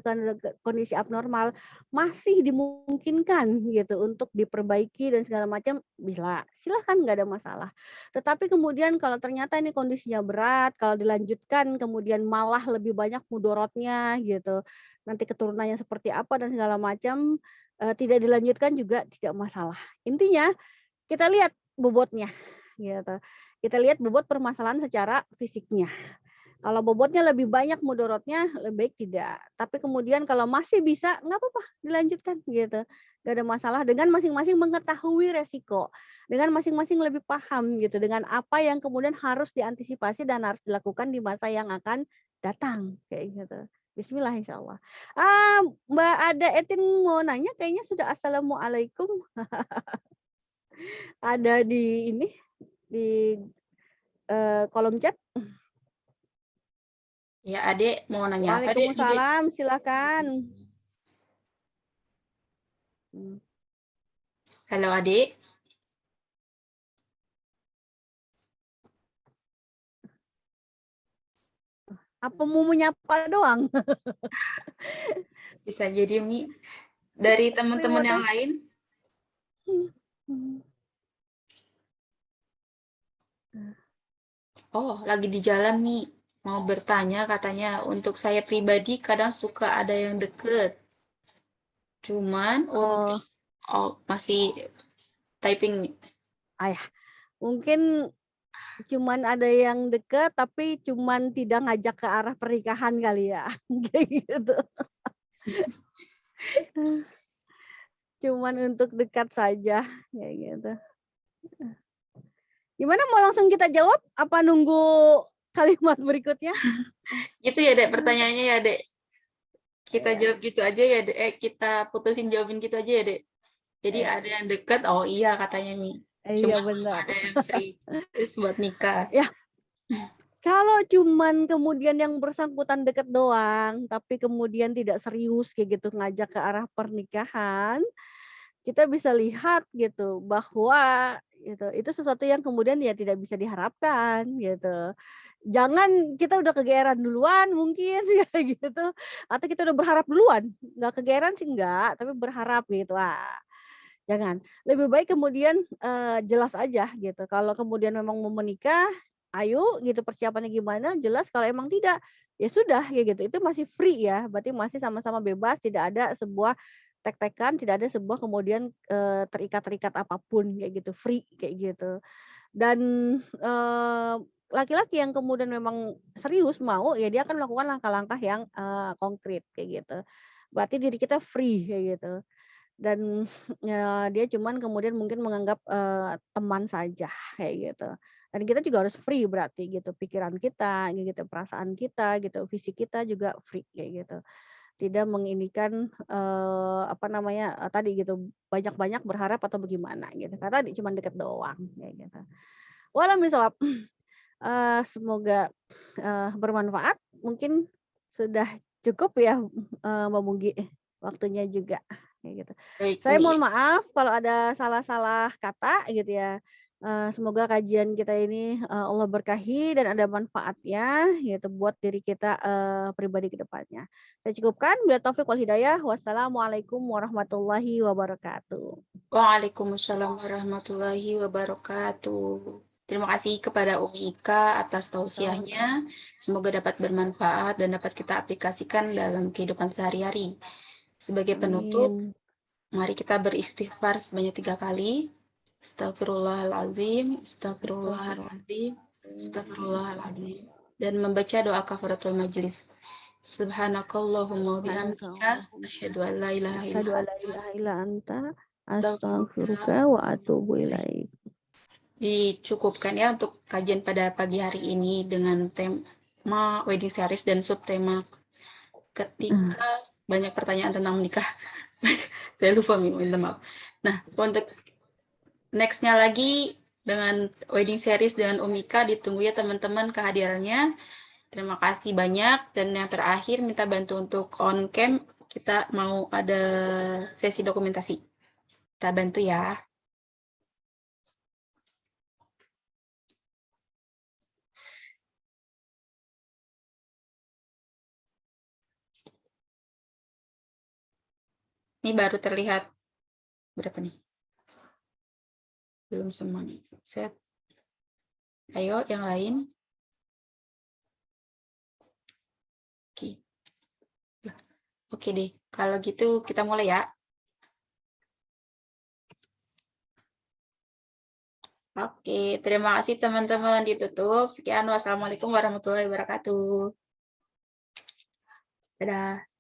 kondisi abnormal masih dimungkinkan gitu untuk diperbaiki dan segala macam, bisa silahkan nggak ada masalah. Tetapi kemudian kalau ternyata ini kondisinya berat, kalau dilanjutkan kemudian malah lebih banyak mudorotnya gitu, nanti keturunannya seperti apa dan segala macam, tidak dilanjutkan juga tidak masalah. Intinya kita lihat bobotnya gitu. Kita lihat bobot permasalahan secara fisiknya. Kalau bobotnya lebih banyak mudorotnya, lebih baik tidak. Tapi kemudian kalau masih bisa, nggak apa-apa, dilanjutkan gitu. Nggak ada masalah dengan masing-masing mengetahui resiko. Dengan masing-masing lebih paham gitu, dengan apa yang kemudian harus diantisipasi dan harus dilakukan di masa yang akan datang. Kayak gitu. Bismillah insya Allah. Mbak Ada Etin mau nanya, kayaknya sudah Assalamualaikum. Ada di ini, di kolom chat. Ya, Ade mau nanya apa, Dek? Waalaikumsalam, silakan. Halo, Ade. Apa mau menyapa doang? Bisa jadi, Mi. Dari teman-teman yang lain? Oh, lagi di jalan, Mi. Mau bertanya, katanya untuk saya pribadi kadang suka ada yang deket. Cuman untuk masih typing, Mi. Ayah, mungkin cuman ada yang deket tapi cuman tidak ngajak ke arah pernikahan kali ya. Kayak gitu. Cuman untuk dekat saja kayak gitu. Gimana, mau langsung kita jawab apa nunggu kalimat berikutnya? Gitu ya, Dek, pertanyaannya ya, Dek. kita Ya. jawab gitu aja ya, Dek. Kita putusin jawabin gitu aja ya, Dek. Jadi ada yang dekat, oh iya katanya Mi. Iya Cuma belum benar. ada yang free. Terus buat nikah. Ya, kalau cuman kemudian yang bersangkutan deket doang, tapi kemudian tidak serius kayak gitu ngajak ke arah pernikahan, kita bisa lihat gitu bahwa gitu, itu sesuatu yang kemudian ya tidak bisa diharapkan gitu. Jangan kita udah kegeeran duluan mungkin kayak gitu, atau kita udah berharap duluan, nggak kegeeran sih enggak, tapi berharap gitu, jangan. Lebih baik kemudian, jelas aja gitu, kalau kemudian memang mau menikah, ayo gitu persiapannya gimana, jelas kalau emang tidak, ya sudah kayak gitu, itu masih free ya, berarti masih sama-sama bebas, tidak ada sebuah tek-tekan, tidak ada sebuah kemudian, terikat-terikat apapun kayak gitu, free kayak gitu. Dan, eee, laki-laki yang kemudian memang serius mau, ya dia akan melakukan langkah-langkah yang, konkret kayak gitu. Berarti diri kita free kayak gitu. Dan, dia cuman kemudian mungkin menganggap, teman saja kayak gitu. Dan kita juga harus free berarti gitu, pikiran kita gitu, perasaan kita gitu, fisik kita juga free kayak gitu. Tidak menginikan, apa namanya, tadi gitu, banyak-banyak berharap atau bagaimana gitu, karena tadi cuman deket doang kayak gitu. Walau misal semoga, bermanfaat, mungkin sudah cukup ya, Mbak Mugi, waktunya juga, kayak gitu. Baik, Saya Mi. mohon maaf kalau ada salah-salah kata gitu ya, semoga kajian kita ini, Allah berkahi dan ada manfaatnya gitu buat diri kita, pribadi ke depannya. Saya cukupkan, billahi taufik wal hidayah. Wassalamualaikum warahmatullahi wabarakatuh. Waalaikumsalam warahmatullahi wabarakatuh. Terima kasih kepada Umi Ika atas tausiahnya. Semoga dapat bermanfaat dan dapat kita aplikasikan dalam kehidupan sehari-hari. Sebagai penutup, Amin. mari kita beristighfar sebanyak 3 kali. Astagfirullahaladzim, astagfirullahaladzim, astagfirullahaladzim. Dan membaca doa kafaratul majelis. Subhanakallahumma bihamdika, asyhadu an la ilaha illa Asyhadu an la anta, ilaha illa anta, astaghfiruka astaghfiruka wa atubu ilaik. Dicukupkan ya untuk kajian pada pagi hari ini dengan tema wedding series dan subtema ketika banyak pertanyaan tentang menikah. Saya lupa, minta maaf. Nah, untuk next-nya lagi dengan wedding series dengan Umika, ditunggu ya teman-teman kehadirannya. Terima kasih banyak. Dan yang terakhir minta bantu untuk on cam, kita mau ada sesi dokumentasi. Kita bantu ya. Ini baru terlihat berapa nih? Belum semuanya. Set. Ayo yang lain. Oke. Oke deh. Kalau gitu kita mulai ya. Oke, terima kasih teman-teman, ditutup. Sekian, wassalamualaikum warahmatullahi wabarakatuh. Dadah.